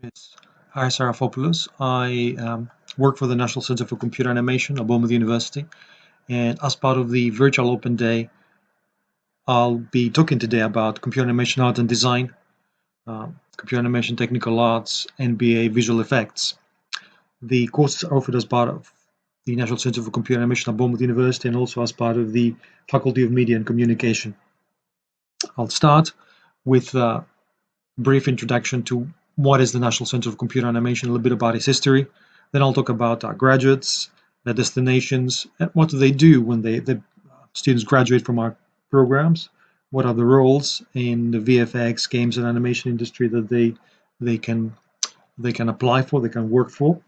name is Haris Sarafopoulos. I work for the National Center for Computer Animation at Bournemouth University, and as part of the virtual open day, I'll be talking today about computer animation art and design, computer animation technical arts, NBA visual effects. The courses are offered as part of the National Center for Computer Animation at Bournemouth University and also as part of the Faculty of Media and Communication. I'll start with a brief introduction to what is the National Center for Computer Animation, a little bit about its history. Then I'll talk about our graduates, their destinations, and what do they do when the students graduate from our programs. What are the roles in the VFX, games, and animation industry that they can apply for, they can work for.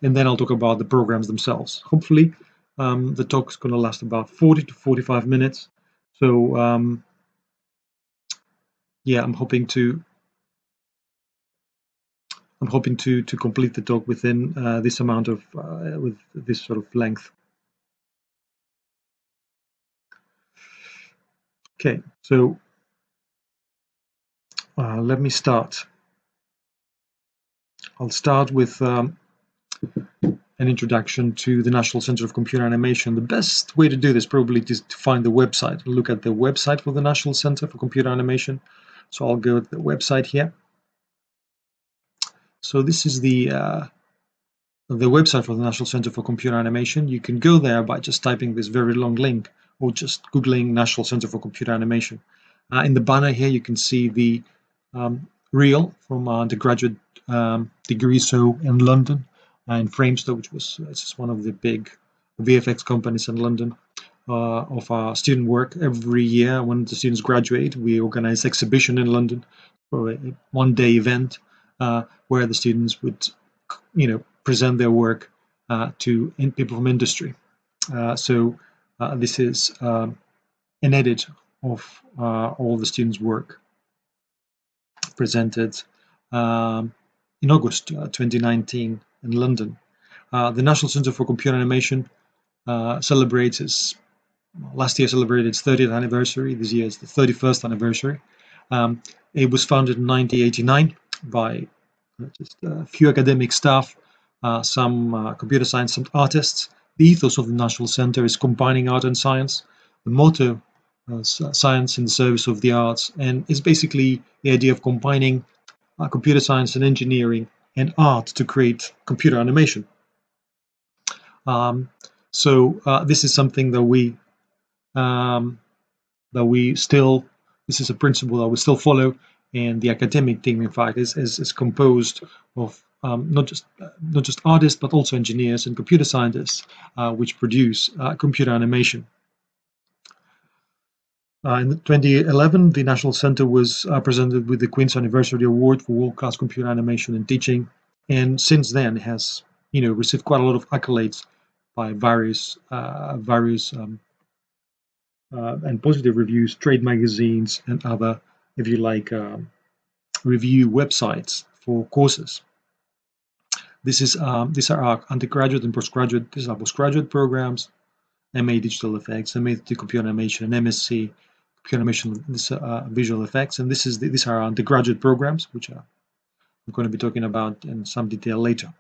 And then I'll talk about the programs themselves. Hopefully, the talk is going to last about 40 to 45 minutes. So yeah, I'm hoping to complete the talk within this amount of with this sort of length. Okay, so let me start. I'll start with an introduction to the National Center of Computer Animation. The best way to do this probably is to find the website, look at the website for the National Center for Computer Animation. So I'll go to the website here. So this is the website for the National Center for Computer Animation. You can go there by just typing this very long link or just Googling National Center for Computer Animation. In the banner here, you can see the reel from undergraduate degree so in London, and Framestore, which was just one of the big VFX companies in London, of our student work. Every year when the students graduate, we organize exhibition in London for a one-day event where the students would, present their work to people from industry. So this is an edit of all the students' work presented in August 2019 in London. The National Center for Computer Animation last year celebrated its 30th anniversary. This year is the 31st anniversary. It was founded in 1989 by just a few academic staff, some computer science, some artists. The ethos of the National Center is combining art and science. The motto is science in the service of the arts, and it's basically the idea of combining computer science and engineering and art to create computer animation. So this is something that this is a principle that we still follow, and the academic team, in fact, is composed of not just artists but also engineers and computer scientists, which produce computer animation. In 2011, the National Center was presented with the Queen's Anniversary Award for World-Class Computer Animation and Teaching, and since then it has, received quite a lot of accolades by various and positive reviews, trade magazines, and other, if you like, review websites for courses. These are our undergraduate and postgraduate. These are postgraduate programs: MA Digital Effects, MA Computer Animation, and MSc Computer Animation Visual Effects. And these are our undergraduate programs, which I'm going to be talking about in some detail later.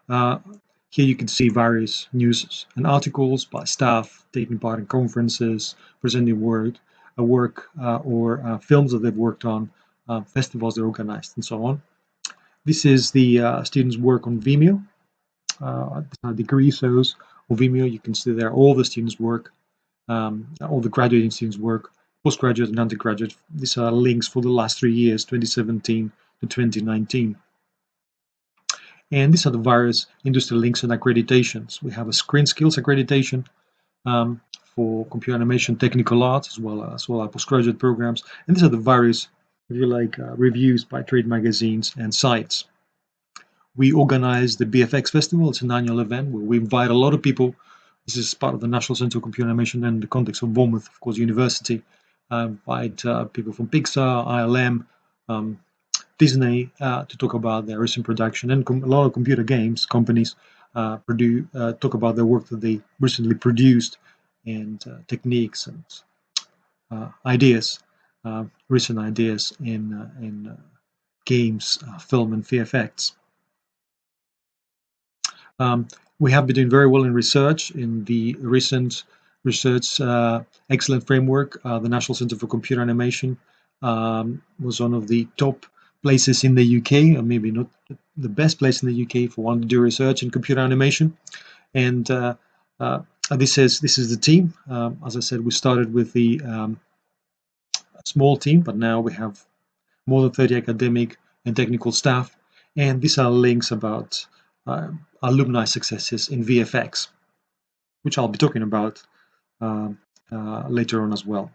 Here you can see various news and articles by staff taking part in conferences, presenting work, or films that they've worked on, festivals they organized, and so on. This is the students' work on Vimeo. Degree shows of Vimeo. You can see there all the students' work, all the graduating students' work, postgraduate and undergraduate. These are links for the last 3 years, 2017 to 2019. And these are the various industry links and accreditations. We have a Screen Skills accreditation for computer animation, technical arts, as well as postgraduate programs. And these are the various, if you like, reviews by trade magazines and sites. We organize the BFX Festival. It's an annual event where we invite a lot of people. This is part of the National Center of Computer Animation in the context of Bournemouth, of course, University. Invite people from Pixar, ILM, Disney to talk about their recent production, and a lot of computer games companies talk about their work that they recently produced, and techniques and ideas, recent ideas in games, film, and VFX. We have been doing very well in research. In the recent research excellent framework, the National Centre for Computer Animation was one of the top places in the UK, or maybe not the best place in the UK for one to do research in computer animation. And this is the team. As I said, we started with the small team, but now we have more than 30 academic and technical staff. And these are links about alumni successes in VFX, which I'll be talking about later on as well.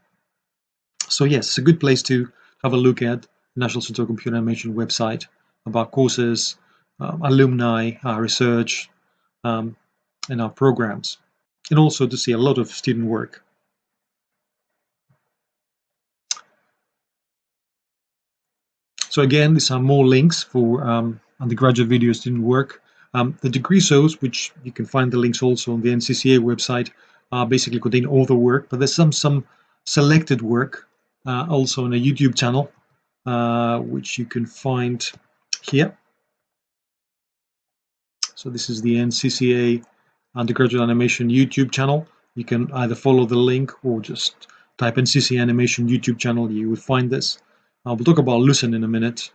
So yes, it's a good place to have a look at the National Centre for Computer Animation website about courses, alumni, our research, and our programs, and also to see a lot of student work. So again, these are more links for undergraduate video student work. The degree shows, which you can find the links also on the NCCA website, basically contain all the work, but there's some selected work also on a YouTube channel, which you can find here. So this is the NCCA Undergraduate Animation YouTube channel. You can either follow the link or just type NCCA Animation YouTube channel. You will find this. We'll talk about Lucen in a minute.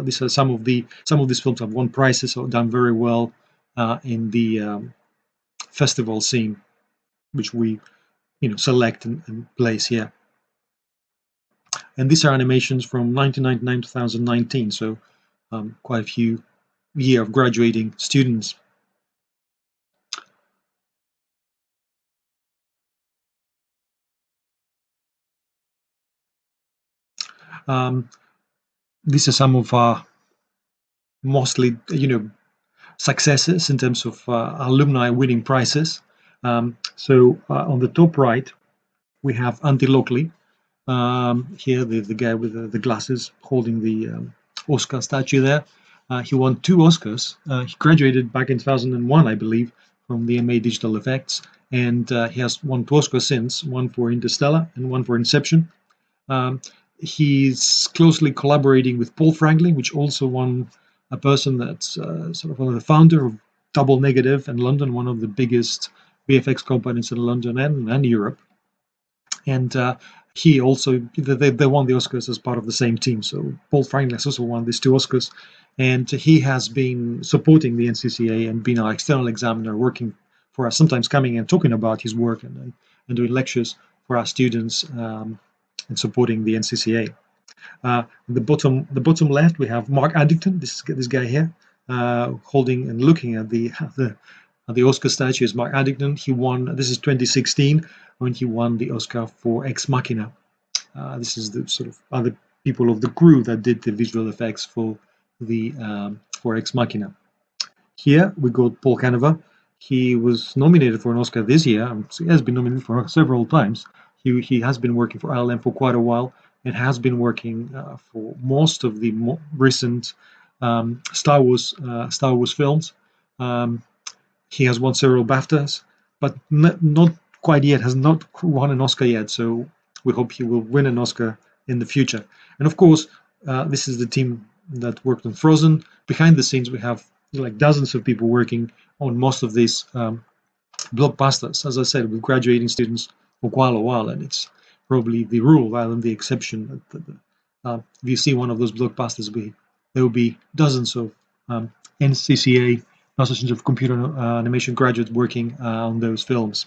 These are some of these films have won prizes or done very well in the festival scene, which we select and place here. And these are animations from 1999 to 2019, so quite a few year of graduating students. These are some of our mostly successes in terms of alumni winning prizes. So on the top right, we have Antti Lokli. Here, the guy with the glasses holding the Oscar statue there. He won 2 Oscars. He graduated back in 2001, I believe, from the MA Digital Effects, and he has won 2 Oscars since, one for Interstellar and one for Inception. He's closely collaborating with Paul Franklin, which also won a person that's sort of one of the founder of Double Negative in London, one of the biggest VFX companies in London and Europe. And he also they won the Oscars as part of the same team. So Paul Franklin has also won these 2 Oscars, and he has been supporting the NCCA and being our external examiner, working for us, sometimes coming and talking about his work and doing lectures for our students and supporting the NCCA. The bottom left, we have Mark Addington. This guy here, holding and looking at the Oscar statue is Mark Addington. He won. This is 2016 when he won the Oscar for Ex Machina. This is the sort of other people of the crew that did the visual effects for Ex Machina. Here we got Paul Canova. He was nominated for an Oscar this year. So he has been nominated for several times. He has been working for ILM for quite a while and has been working for most of the recent Star Wars films. He has won several BAFTAs, but not quite yet. Has not won an Oscar yet. So we hope he will win an Oscar in the future. And of course, this is the team that worked on Frozen. Behind the scenes, we have like dozens of people working on most of these blockbusters. As I said, with graduating students for quite a while, and it's probably the rule rather than the exception. If you see one of those blockbusters, there will be dozens of NCCA, National Centre of Computer Animation graduates working on those films.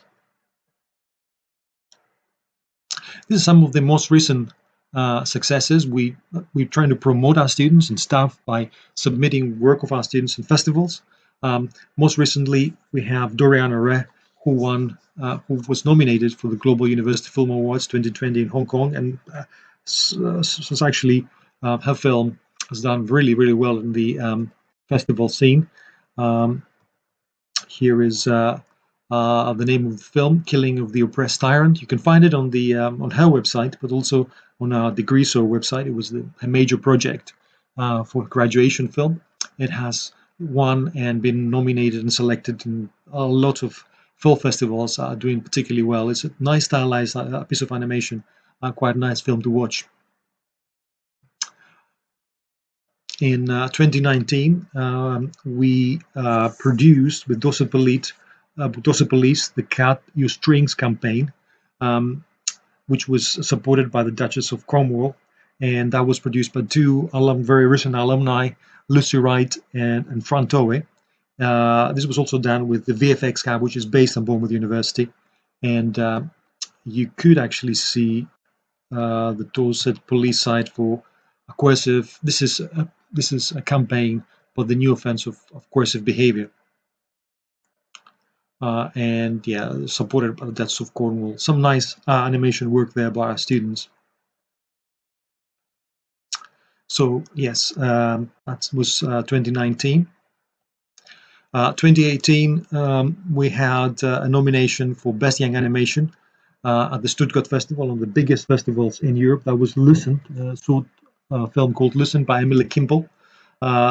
These are some of the most recent successes. We're trying to promote our students and staff by submitting work of our students in festivals. Most recently, we have Doriana Re, who was nominated for the Global University Film Awards 2020 in Hong Kong, and actually her film has done really, really well in the festival scene. Here is the name of the film, Killing of the Oppressed Tyrant. You can find it on her website, but also on our Degreeso website. It was a major project for a graduation film. It has won and been nominated and selected in a lot of film festivals, doing particularly well. It's a nice stylized piece of animation, quite a nice film to watch. In 2019, we produced with Dorset Police the Cat Your Strings campaign, um, which was supported by the Duchess of Cornwall, and that was produced by two very recent alumni, Lucy Wright and Fran Towe. This was also done with the VFX Cab, which is based on Bournemouth University, and you could actually see the Dorset Police site for a coercive. This is a campaign for the new offence of coercive behaviour, and yeah, supported by the Duchess of Cornwall. Some nice animation work there by our students. So yes, that was 2019. 2018, we had a nomination for Best Young Animation at the Stuttgart Festival, one of the biggest festivals in Europe. That was Listen, a short film called Listen by Emily Kimpel.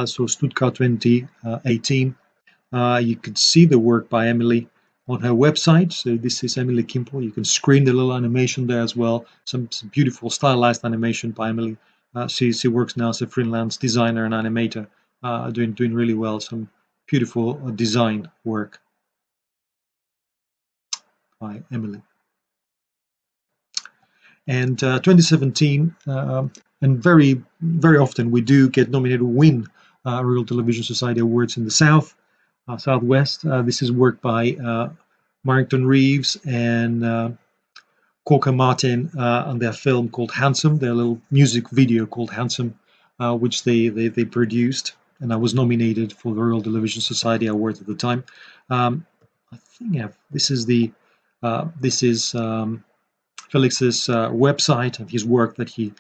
So Stuttgart 2018. You could see the work by Emily on her website. So this is Emily Kimpel. You can screen the little animation there as well. Some beautiful stylized animation by Emily. She works now as a freelance designer and animator, doing really well. Some beautiful design work by Emily. And 2017, and very often we do get nominated, win Royal Television Society awards in the Southwest. This is work by Marrington Reeves and Corker Martin on their film called Handsome, their little music video called Handsome, which they produced, and I was nominated for the Royal Television Society Award at the time. I think this is Felix's website and his work that he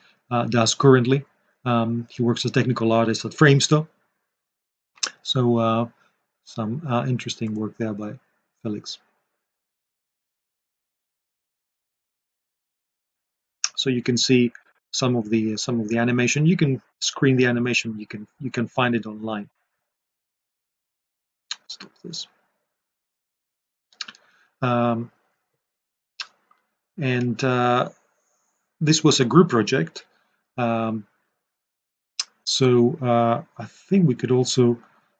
does currently. He works as a technical artist at Framestore. So some interesting work there by Felix. So you can see some of the animation. You can screen the animation. You can find it online. Stop this. Um, and this was a group project. Um, so I think we could also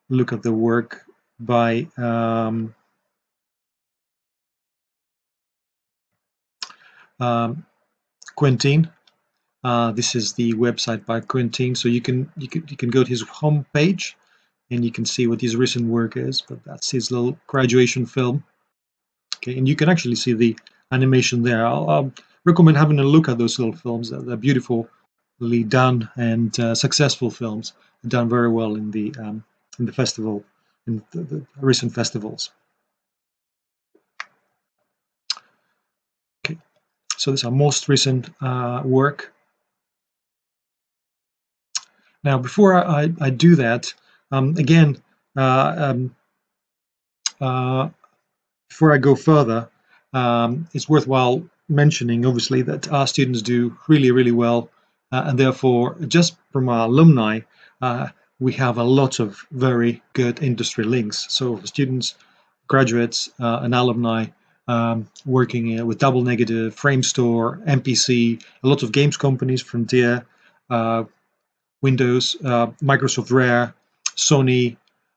look at the work by Quentin. This is the website by Quentin. So you can go to his homepage and you can see what his recent work is. But that's his little graduation film. Okay, and you can actually see the animation there. I'll recommend having a look at those little films. They're beautifully done and successful films, done very well in the festival, in the recent festivals. Okay, so this is our most recent work. Now, before I do that, again, before I go further, it's worthwhile mentioning, obviously, that our students do really, really well, and therefore, just from our alumni, we have a lot of very good industry links. So, students, graduates, and alumni working with Double Negative, Framestore, MPC, a lot of games companies, Frontier, Windows, Microsoft Rare, Sony,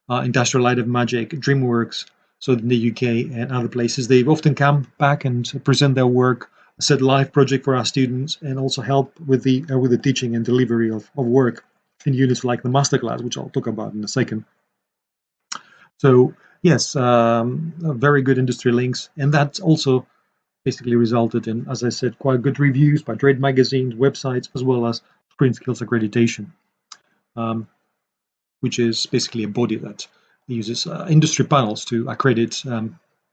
Industrial Light and Magic, DreamWorks, so in the UK and other places. They often come back and present their work, set live project for our students, and also help with the teaching and delivery of work in units like the masterclass, which I'll talk about in a second. So yes, very good industry links, and that also basically resulted in, as I said, quite good reviews by trade magazines, websites, as well as Screen Skills accreditation, which is basically a body that uses industry panels to accredit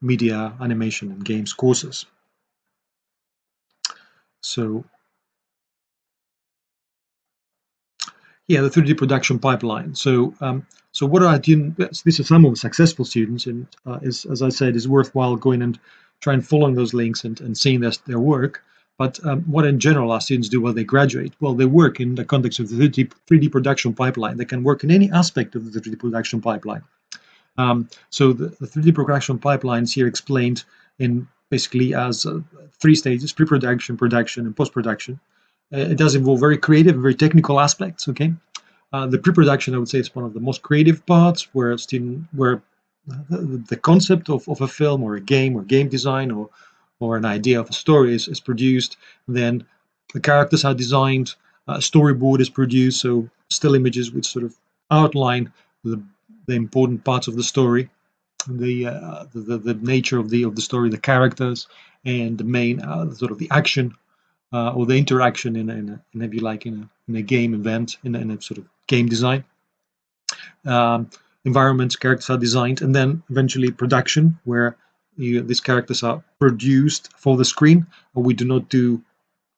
media, animation, and games courses. So yeah, the 3D production pipeline. So what I did, these are some of the successful students, and as I said, is worthwhile going and try and following those links and seeing their work. But what in general our students do when they graduate? Well, they work in the context of the 3D production pipeline. They can work in any aspect of the 3D production pipeline. So the 3D production pipeline is here explained in basically as 3 stages: pre-production, production, and post-production. It does involve very creative, very technical aspects. Okay, The pre-production, I would say, is one of the most creative parts, where the concept of a film or a game or game design or an idea of a story is produced. Then the characters are designed, a storyboard is produced, so still images which sort of outline the important parts of the story, the nature of the story, the characters, and the main sort of the action or the interaction if you like, in a game event, in a sort of game design. Um, Environments, characters are designed, and then eventually production, where these characters are produced for the screen. We do not do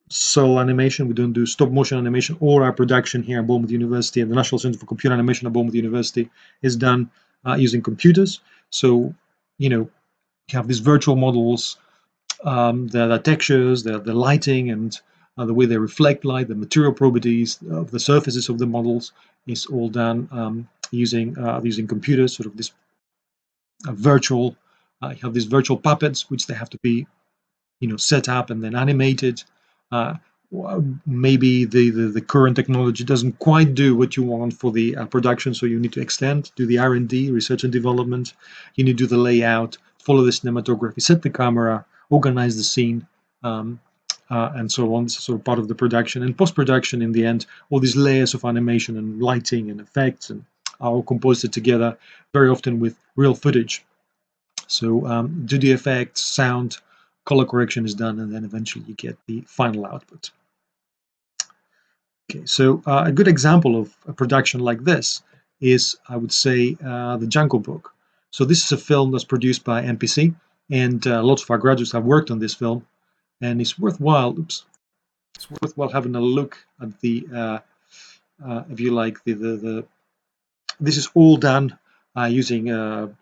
cell animation, we don't do stop motion animation. All our production here at Bournemouth University and the National Centre for Computer Animation at Bournemouth University is done using computers. So, you have these virtual models, the textures, the lighting, and the way they reflect light, the material properties of the surfaces of the models is all done using computers. Sort of this virtual, you have these virtual puppets which they have to be set up and then animated. Uh, Maybe the current technology doesn't quite do what you want for the production, so you need to extend, do the R&D, research and development. You need to do the layout, follow the cinematography, set the camera, organize the scene, and so on. This is sort of part of the production. And post-production, in the end, all these layers of animation and lighting and effects and are all composed together, very often with real footage. So 2D effects, sound, color correction is done, and then eventually you get the final output. Okay, so a good example of a production like this is, I would say, the Jungle Book. So this is a film that's produced by NPC, and lots of our graduates have worked on this film, and it's worthwhile. It's worthwhile having a look at the, if you like, the this is all done using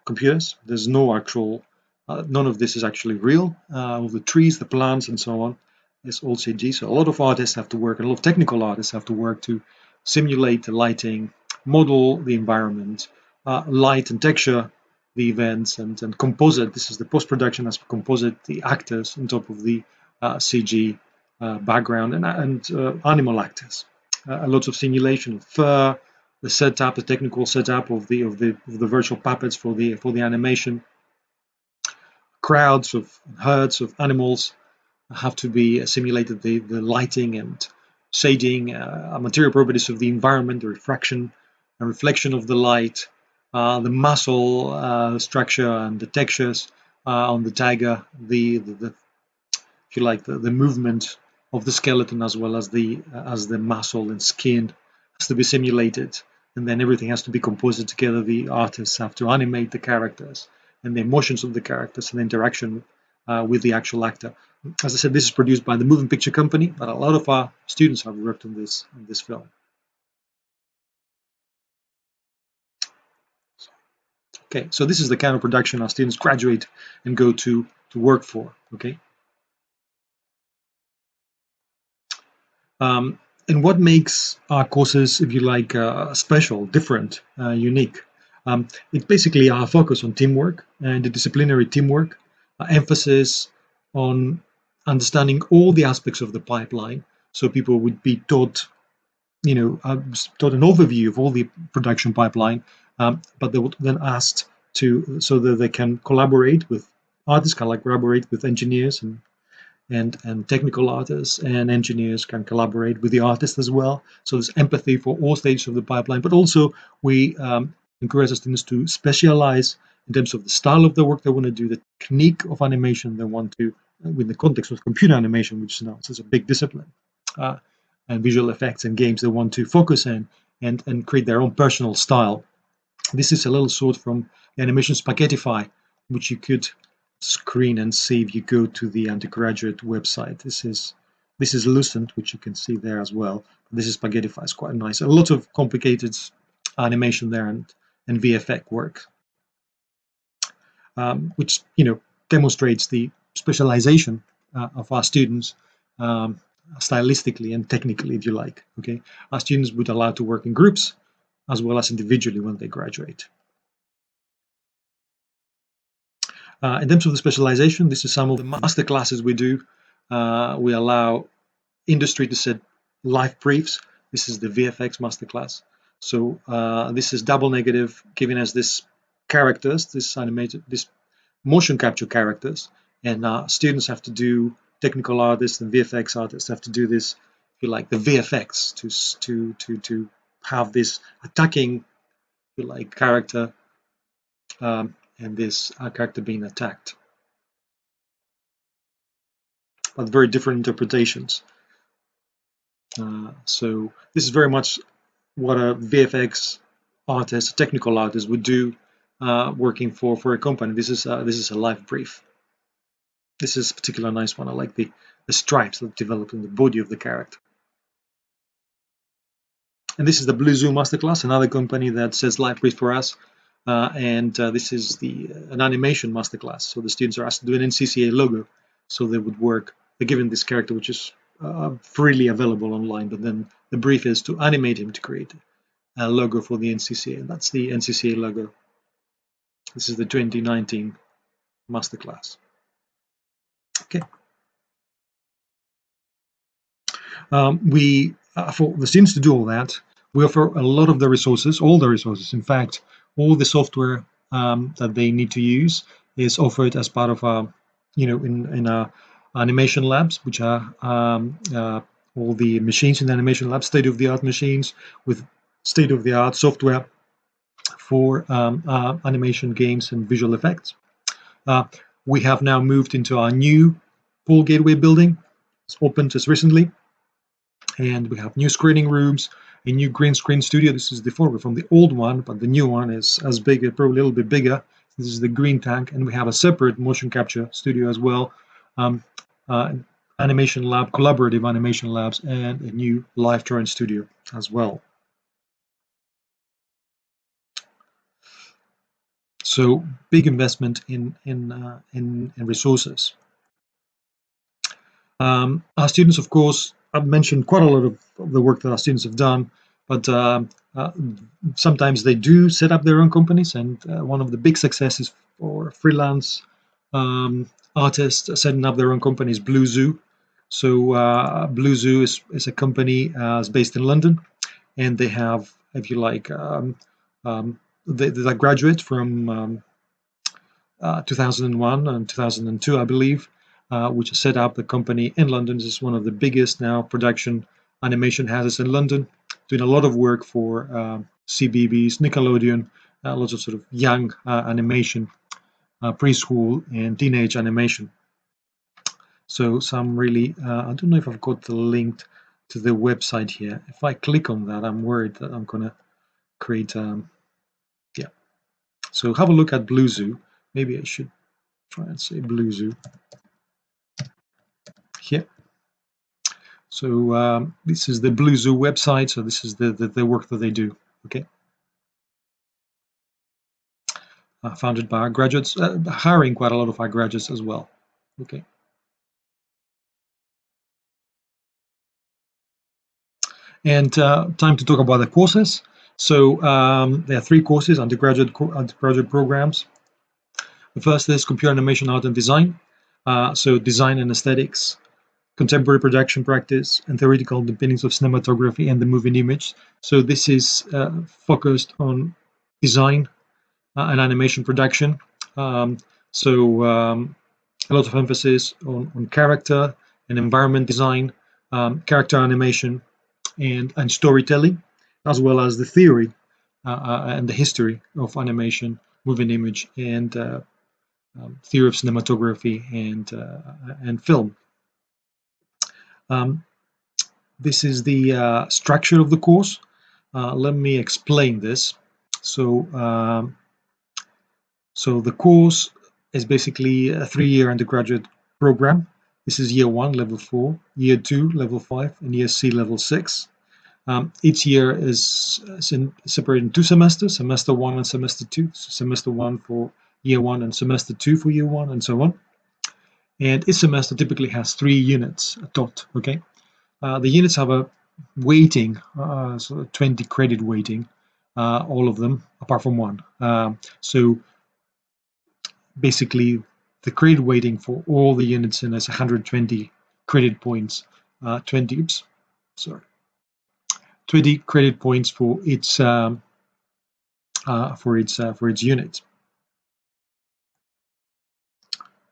computers. There's no actual, none of this is actually real. All the trees, the plants, and so on, is all CG. So a lot of artists have to work, and a lot of technical artists have to work to simulate the lighting, model the environment, light and texture the events, and composite. This is the post-production as composite the actors on top of the CG background and animal actors. A lot of simulation of fur, the setup, the technical setup of the virtual puppets for the animation. Crowds of herds of animals have to be simulated. The lighting and shading, material properties of the environment, the refraction and reflection of the light, the muscle structure and the textures on the tiger, the if you like, the movement of the skeleton as well as the muscle and skin has to be simulated, and then everything has to be composed together. The artists have to animate the characters and the emotions of the characters and the interaction with the actual actor. As I said, this is produced by the Moving Picture Company, but a lot of our students have worked on this film. Okay, so this is the kind of production our students graduate and go to work for. Okay. And what makes our courses, if you like, special, different, unique? It's basically our focus on teamwork and the disciplinary teamwork, emphasis on understanding all the aspects of the pipeline. So people would be taught, taught an overview of all the production pipeline, but they would then asked so that they can collaborate with artists, can collaborate with engineers and technical artists, and engineers can collaborate with the artist as well. So there's empathy for all stages of the pipeline, but also we encourage our students to specialize in terms of the style of the work they want to do, the technique of animation they want to, with the context of computer animation, which is now such a big discipline, and visual effects and games they want to focus in and create their own personal style. This is a little sort from the animation Spaghettify, which you could screen and see if you go to the undergraduate website. This is Lucent, which you can see there as well. This is Spaghettify. It's quite nice. A lot of complicated animation there and VFX work, which demonstrates the specialization of our students, stylistically and technically, if you like. Okay, our students would be allowed to work in groups as well as individually when they graduate. In terms of the specialization, this is some of the master classes we do. We allow industry to set live briefs. This is the VFX masterclass. So this is double negative, giving us this characters, this motion capture characters, and students have to do, technical artists and VFX artists have to do this, if you like, the VFX to have this attacking, if you like, character, and this character being attacked, but very different interpretations. So this is very much what a VFX artist, a technical artist, would do working for a company. This is a live brief. This is a particularly nice one. I like the stripes that develop in the body of the character. And this is the Blue Zoo Masterclass, another company that says live brief for us. And this is an animation masterclass. So the students are asked to do an NCCA logo. So they would work. They're given this character, which is freely available online, but then the brief is to animate him to create a logo for the NCCA. And that's the NCCA logo. This is the 2019 masterclass. Okay. For the students to do all that, we offer a lot of the resources, all the resources. In fact, all the software that they need to use is offered as part of in our animation labs, which are all the machines in the animation lab, state-of-the-art machines with state-of-the-art software for animation, games, and visual effects. We have now moved into our new Paul Gateway building. It's opened just recently. And we have new screening rooms, a new green screen studio. This is the former from the old one, but the new one is as big, probably a little bit bigger. This is the green tank, and we have a separate motion capture studio as well, animation lab, collaborative animation labs, and a new live drawing studio as well. So big investment in resources. Our students, of course, I've mentioned quite a lot of the work that our students have done, but sometimes they do set up their own companies, and one of the big successes for freelance artists setting up their own companies, Blue Zoo. So Blue Zoo is a company based in London, and they have, if you like, they graduate from 2001 and 2002, I believe, which set up the company in London. This is one of the biggest now production animation houses in London, doing a lot of work for CBeebies, Nickelodeon, lots of sort of young animation, preschool and teenage animation. So some really, I don't know if I've got the link to the website here. If I click on that, I'm worried that I'm going to create, yeah. So have a look at Blue Zoo. Maybe I should try and say Blue Zoo here. So this is the Blue Zoo website. So this is the work that they do. Okay. Founded by our graduates, hiring quite a lot of our graduates as well. Okay. And time to talk about the courses. So there are 3 courses, undergraduate programs. The first is computer animation, art and design. So design and aesthetics, contemporary production practice, and theoretical underpinnings of cinematography and the moving image. So this is focused on design and animation production. A lot of emphasis on character and environment design, character animation, and storytelling, as well as the theory and the history of animation, moving image, and theory of cinematography and film. This is the structure of the course. Let me explain this. So the course is basically a 3-year undergraduate program. This is year 1, level 4, year 2, level 5, and year C, level 6. Each year is separated in 2 semesters, semester 1 and semester 2. So semester 1 for year 1 and semester 2 for year 1, and so on. And each semester typically has 3 units taught. Okay, the units have a weighting, so 20 credit weighting, all of them apart from one. So basically, the credit weighting for all the units in is 120 credit points. 20. Oops, sorry. 20 credit points for its unit.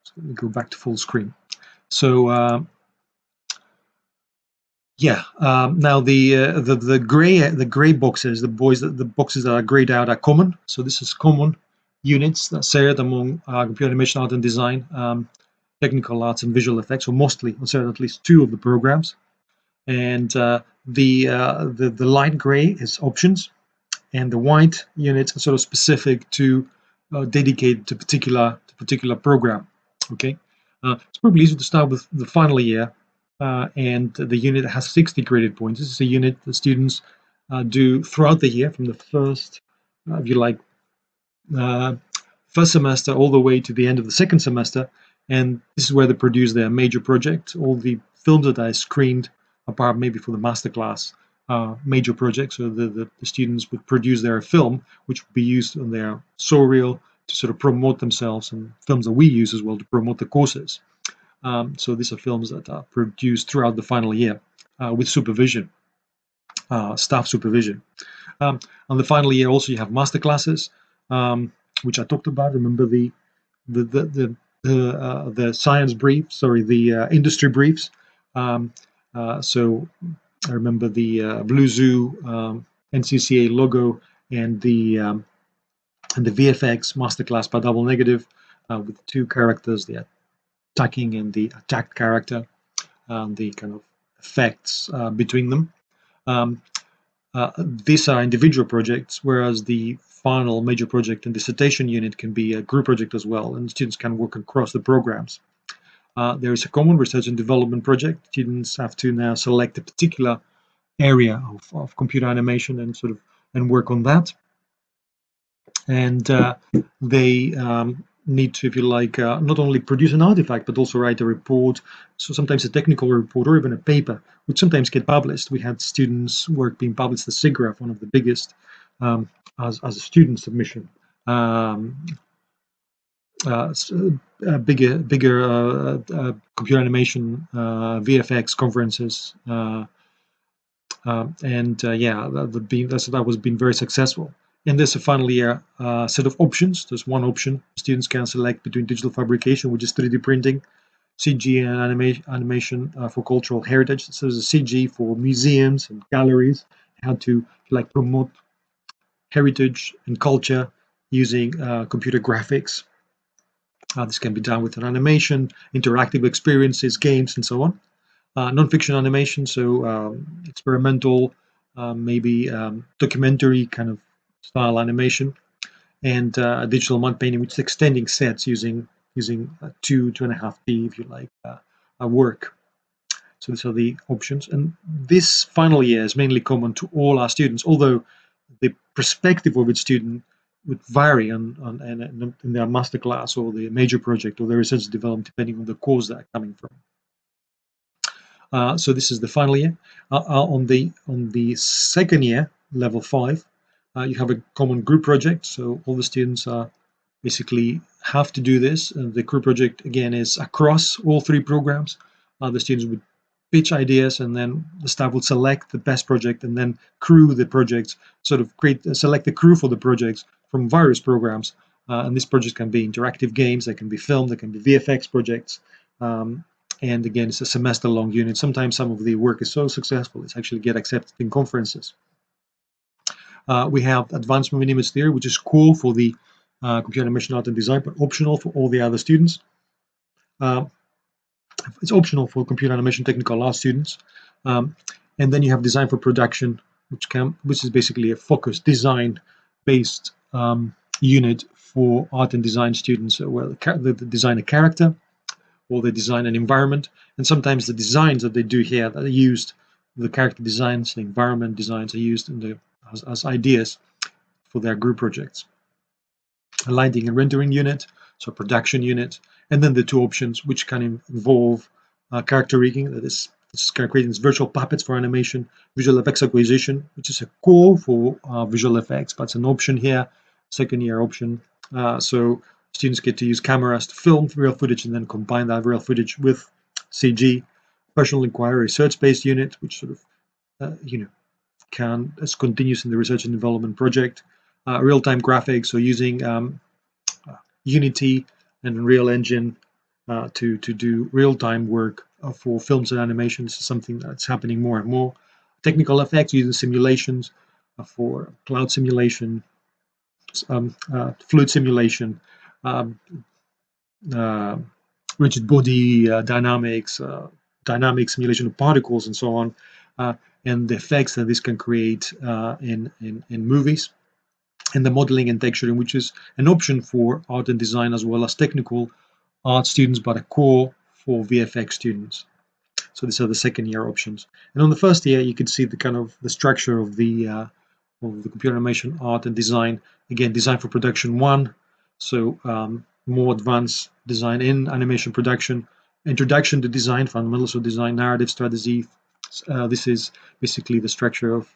So let me go back to full screen. So now the gray boxes, the boxes that are grayed out are common. So this is common units that's shared among computer animation, art and design, technical arts and visual effects, or mostly shared at least 2 of the programs. And the light gray is options, and the white units are sort of specific to dedicated to particular program. Okay, it's probably easier to start with the final year, and the unit has 60 credit points. This is a unit the students do throughout the year, from the first, if you like, first semester all the way to the end of the second semester, and this is where they produce their major project. All the films that I screened, apart maybe for the masterclass, major projects. So the students would produce their film, which would be used on their showreel to sort of promote themselves, and films that we use as well to promote the courses. So these are films that are produced throughout the final year with supervision, staff supervision. On the final year, also you have master classes, which I talked about. Remember the science brief, sorry, the industry briefs. So I remember the Blue Zoo NCCA logo and the VFX masterclass by Double Negative with 2 characters, the attacking and the attacked character, the kind of effects between them. These are individual projects, whereas the final major project and dissertation unit can be a group project as well, and students can work across the programs. There is a common research and development project. Students have to now select a particular area of computer animation and work on that. And they need to, if you like, not only produce an artifact, but also write a report. So sometimes a technical report or even a paper, which sometimes get published. We had students' work being published at SIGGRAPH, one of the biggest, as a student submission. Bigger computer animation VFX conferences, that was been very successful. And there's a final year set of options. There's one option students can select between digital fabrication, which is 3D printing, CG and animation for cultural heritage. So there's a CG for museums and galleries, how to promote heritage and culture using computer graphics. This can be done with an animation, interactive experiences, games, and so on. Non-fiction animation, so experimental, maybe documentary kind of style animation, and digital mud painting, which is extending sets using 2.5D, if you like, work. So these are the options, and this final year is mainly common to all our students, although the perspective of each student would vary in their masterclass or the major project or the research development, depending on the course they're coming from. So this is the final year. On the second year, level 5, you have a common group project. So all the students basically have to do this. The group project again is across all 3 programs. The students would pitch ideas, and then the staff would select the best project, and then crew the projects. Sort of select the crew for the projects from various programs. And these projects can be interactive games, they can be film, they can be VFX projects. And again, it's a semester-long unit. Sometimes some of the work is so successful, it's actually get accepted in conferences. We have advanced moving image theory, which is cool for the computer animation, art and design, but optional for all the other students. It's optional for computer animation technical art students. And then you have design for production, which is basically a focused design-based unit for art and design students, where they design a character, or they design an environment, and sometimes the designs that they do here that are used, the character designs, the environment designs are used as ideas for their group projects. A lighting and rendering unit, so production unit, and then the 2 options, which can involve character rigging, that is creating virtual puppets for animation, visual effects acquisition, which is a core for visual effects, but it's an option here, second year option. So students get to use cameras to film real footage and then combine that real footage with CG. Personal inquiry research-based unit, which sort of is continuous in the research and development project. Real-time graphics, so using Unity and Unreal Engine to do real-time work for films and animations is something that's happening more and more. Technical effects using simulations for cloud simulation, fluid simulation, um, uh, rigid body dynamics, dynamic simulation of particles, and so on, and the effects that this can create in movies, and the modeling and texturing, which is an option for art and design as well as technical art students, but a core for VFX students. So these are the second year options. And on the first year, you can see the kind of the structure of the computer animation, art and design. Again, design for production one, so more advanced design in animation production. Introduction to design, fundamentals of design, narrative strategy. This is basically the structure of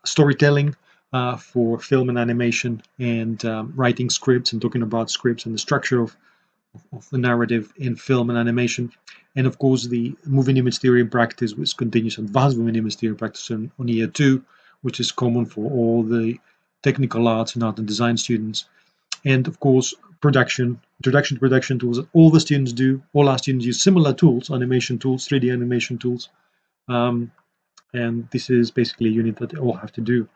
storytelling for film and animation, and writing scripts and talking about scripts and the structure of the narrative in film and animation. And of course, the moving image theory and practice, which continues advanced moving image theory and practice on year two, which is common for all the technical arts and art and design students. And of course, introduction to production tools that all the students do. All our students use similar tools, animation tools, 3D animation tools. And this is basically a unit that they all have to do.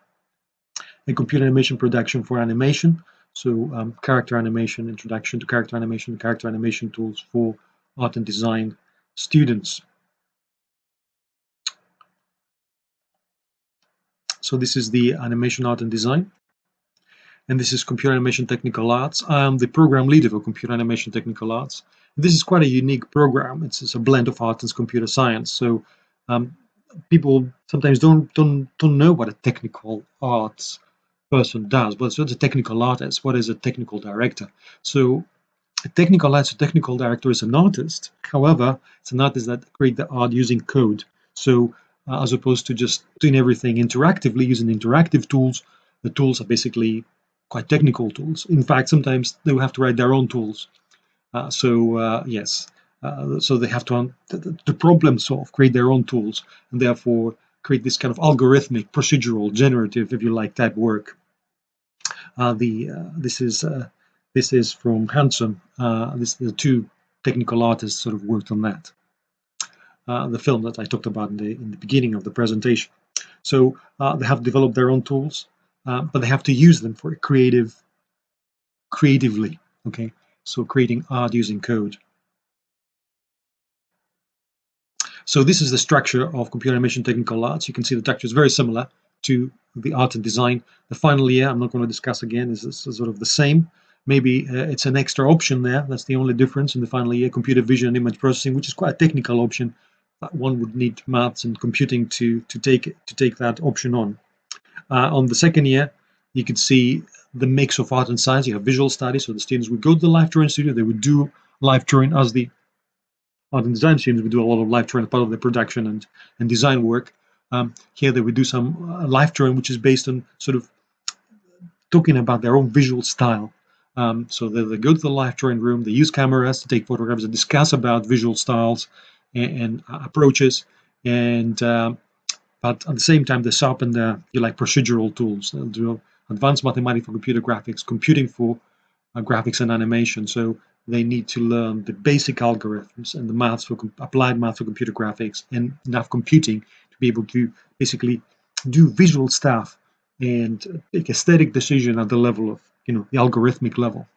And computer animation production for animation. So character animation, introduction to character animation tools for art and design students. So this is the animation, art and design. And this is computer animation technical arts. I'm the program leader for computer animation technical arts. This is quite a unique program. It's a blend of art and computer science. So people sometimes don't know what a technical arts person does. What's a technical artist? What is a technical director? So a technical artist, a technical director is an artist. However, it's an artist that creates the art using code. So as opposed to just doing everything interactively using interactive tools, the tools are basically quite technical tools. In fact, sometimes they will have to write their own tools. Yes, so they have to problem solve, create their own tools, and therefore create this kind of algorithmic, procedural, generative, if you like, type work. This is from Handsome. The two technical artists sort of worked on that. The film that I talked about in the beginning of the presentation. So they have developed their own tools, but they have to use them for creatively. Okay, so creating art using code. So this is the structure of computer animation technical arts. You can see the structure is very similar to the art and design. The final year, I'm not going to discuss again, is sort of the same. Maybe it's an extra option there. That's the only difference in the final year. Computer vision and image processing, which is quite a technical option. One would need maths and computing to take that option on. On the second year, you could see the mix of art and science. You have visual studies, so the students would go to the live drawing studio. They would do live drawing as the art and design students would do a lot of live drawing as part of the production and design work. Here they would do some live drawing, which is based on sort of talking about their own visual style. So they go to the live drawing room, they use cameras to take photographs and discuss about visual styles and approaches. And but at the same time, they sharpen their procedural tools. They'll do advanced mathematics for computer graphics, computing for graphics and animation. So they need to learn the basic algorithms and the maths for applied math for computer graphics and enough computing to be able to basically do visual stuff and make aesthetic decision at the level of the algorithmic level.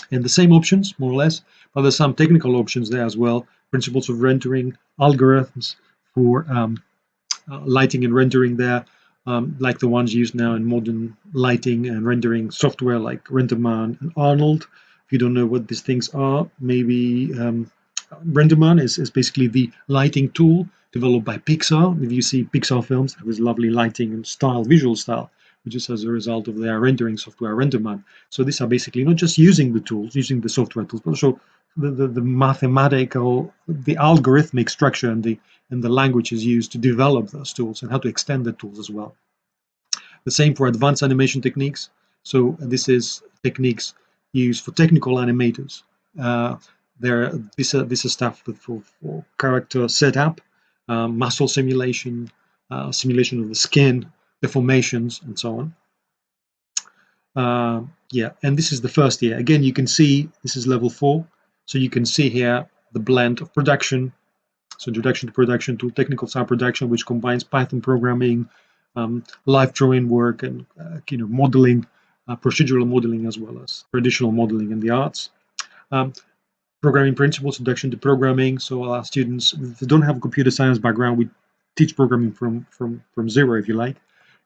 And the same options, more or less, but there's some technical options there as well. Principles of rendering, algorithms for lighting and rendering there, like the ones used now in modern lighting and rendering software like RenderMan and Arnold. If you don't know what these things are, maybe RenderMan is basically the lighting tool developed by Pixar. If you see Pixar films, have this lovely lighting and style, visual style, which is as a result of their rendering software, RenderMan. So these are basically not just using the tools, using the software tools, but also the mathematical, the algorithmic structure and the language is used to develop those tools and how to extend the tools as well. The same for advanced animation techniques. So this is techniques used for technical animators. This is stuff for character setup, muscle simulation, simulation of the skin, deformations, and so on. Yeah, and this is the first year. Again, you can see this is level 4. So you can see here the blend of production. So introduction to production, to technical sound production, which combines Python programming, live drawing work, and modeling, procedural modeling, as well as traditional modeling in the arts. Programming principles, introduction to programming. So our students, if they don't have a computer science background, we teach programming from zero, if you like,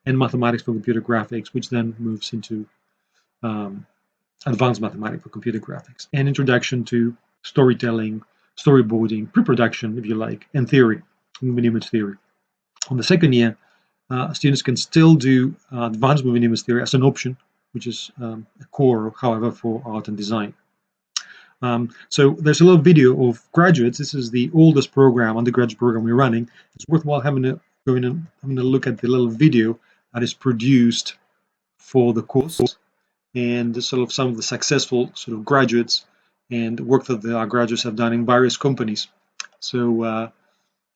and mathematics for computer graphics, which then moves into advanced mathematics for computer graphics, and introduction to storytelling, storyboarding, pre-production, if you like, and theory, moving image theory. On the second year, students can still do advanced moving image theory as an option, which is a core, however, for art and design. So there's a little video of graduates. This is the oldest program, undergraduate program we're running. It's worthwhile having a look at the little video that is produced for the course, and sort of some of the successful sort of graduates and work that our graduates have done in various companies. So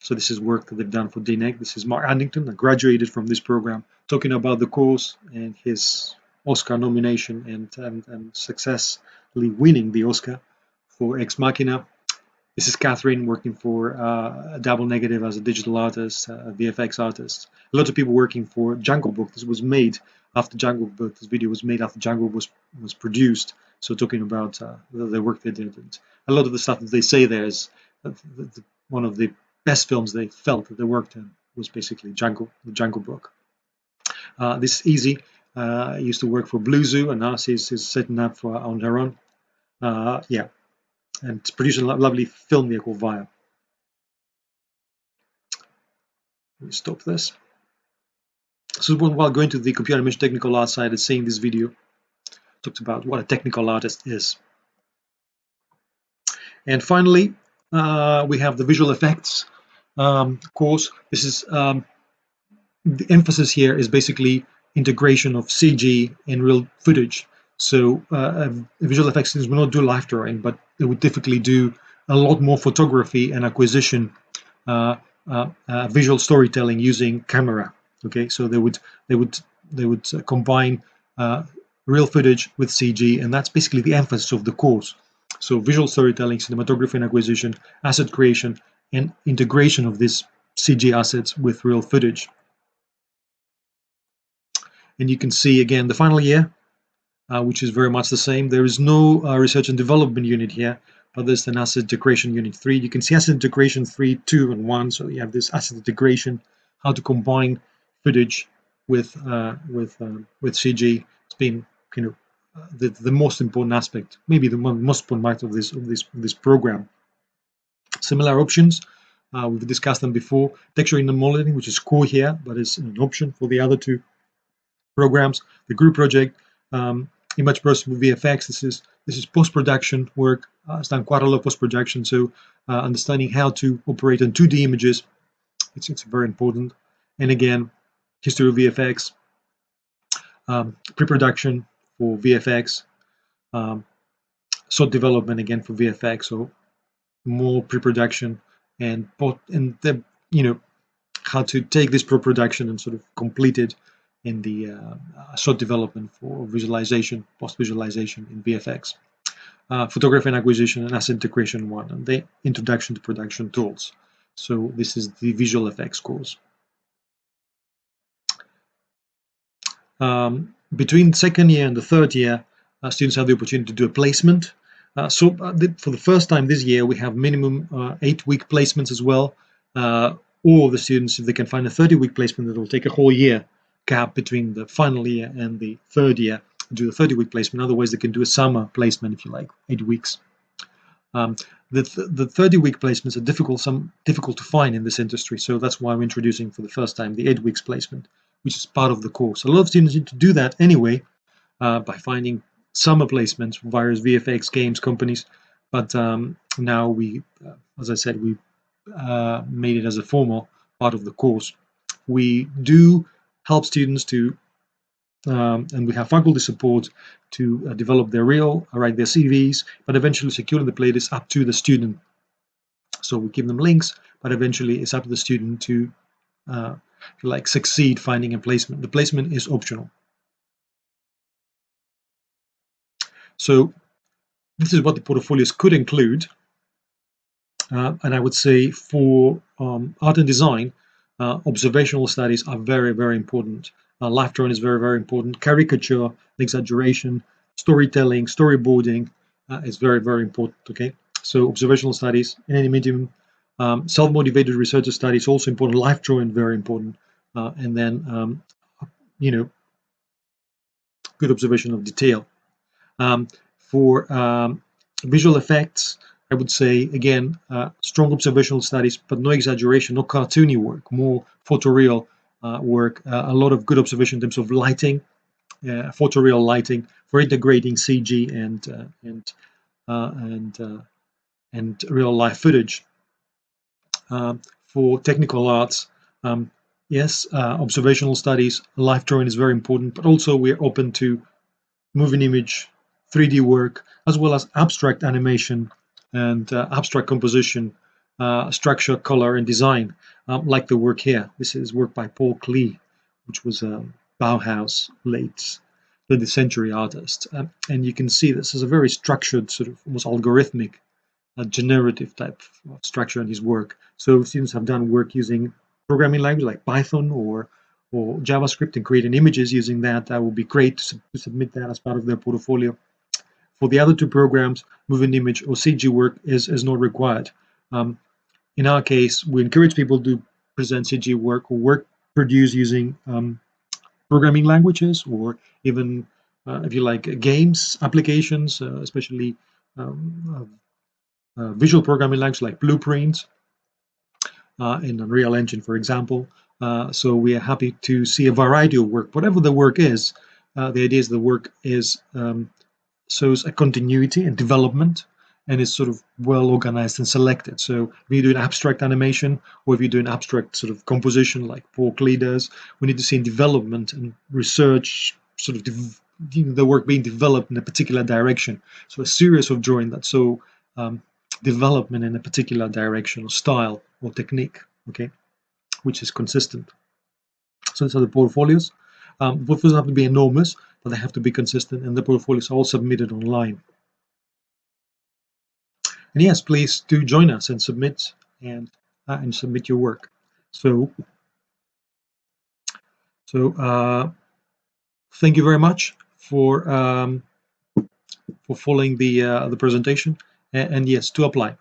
this is work that they've done for DNEG. This is Mark Addington, that graduated from this program, talking about the course and his Oscar nomination and successfully winning the Oscar for Ex Machina. This is Catherine, working for Double Negative as a digital artist, a VFX artist. A lot of people working for Jungle Book. This was made after Jungle Book. This video was made after Jungle was produced. So talking about the work they did. And a lot of the stuff that they say there is one of the best films they felt that they worked in was basically the Jungle Book. This is Easy. Used to work for Blue Zoo, and now she's setting up on her own. Yeah, and producing a lovely film here called Via. Let me stop this. So while going to the computer animation technical art side and seeing this video, talked about what a technical artist is. And finally, we have the visual effects course. This is the emphasis here is basically integration of CG and real footage. So visual effects students will not do live drawing, but they would typically do a lot more photography and acquisition, visual storytelling using camera. Okay, so they would combine real footage with CG, and that's basically the emphasis of the course. So visual storytelling, cinematography and acquisition, asset creation, and integration of these CG assets with real footage. And you can see again the final year, which is very much the same. There is no research and development unit here, but there's an asset integration unit 3. You can see asset integration 3, 2, and 1. So you have this asset integration, how to combine footage with CG. It's been the most important aspect, maybe the most important part of this program. Similar options, we've discussed them before. Texture in the modeling, which is core here, but is an option for the other two programs. The group project, image processing with VFX. This is post-production work. It's done quite a lot of post-production, so understanding how to operate on 2D images, it's very important. And again, history of VFX, pre-production for VFX, shot development again for VFX, so more pre-production and how to take this pre-production and sort of complete it in the shot development for visualization, post-visualization in VFX. Photography and acquisition and asset integration 1, and the introduction to production tools. So this is the visual effects course. Between second year and the third year, students have the opportunity to do a placement. For the first time this year, we have minimum 8-week placements as well. Or the students, if they can find a 30-week placement, that will take a whole year gap between the final year and the third year, do the 30-week placement. Otherwise, they can do a summer placement, if you like, 8 weeks. The 30-week placements are difficult to find in this industry, so that's why I'm introducing for the first time the 8 weeks placement, which is part of the course. A lot of students need to do that anyway by finding summer placements from various VFX games companies, but now we, as I said, we made it as a formal part of the course. We do help students to, and we have faculty support to develop their reel, write their CVs, but eventually securing the plate is up to the student. So we give them links, but eventually it's up to the student to if you like, succeed finding a placement. The placement is optional. So this is what the portfolios could include. And I would say for art and design, observational studies are very, very important. Life drawing is very, very important. Caricature, exaggeration, storytelling, storyboarding is very, very important. Okay, so observational studies in any medium, self-motivated researcher studies also important. Life drawing very important, and then you know, good observation of detail. For visual effects, I would say, again, strong observational studies, but no exaggeration, no cartoony work, more photoreal work, a lot of good observation in terms of lighting, photoreal lighting for integrating CG and real life footage. For technical arts, yes, observational studies, life drawing is very important, but also we're open to moving image, 3D work, as well as abstract animation and abstract composition, structure, color, and design, like the work here. This is work by Paul Klee, which was a Bauhaus late 20th century artist. And you can see this is a very structured, sort of almost algorithmic, generative type of structure in his work. So students have done work using programming language like Python or JavaScript and creating images using that. That would be great to submit that as part of their portfolio. For the other two programs, moving image or CG work is not required. In our case, we encourage people to present CG work or work produced using programming languages or even, if you like, games applications, especially visual programming language like Blueprint in Unreal Engine, for example. So we are happy to see a variety of work, whatever the work is. The idea is the work is shows a continuity and development, and is sort of well organized and selected. So if you do an abstract animation, or if you do an abstract sort of composition like Paul Klee does, we need to see development and research, sort of the work being developed in a particular direction. So a series of drawing that so development in a particular direction or style or technique, okay, which is consistent. So these are the portfolios. Portfolios have to be enormous, but they have to be consistent, and the portfolios are all submitted online. And yes, please do join us and submit and submit your work. So thank you very much for following the presentation, and yes, to apply.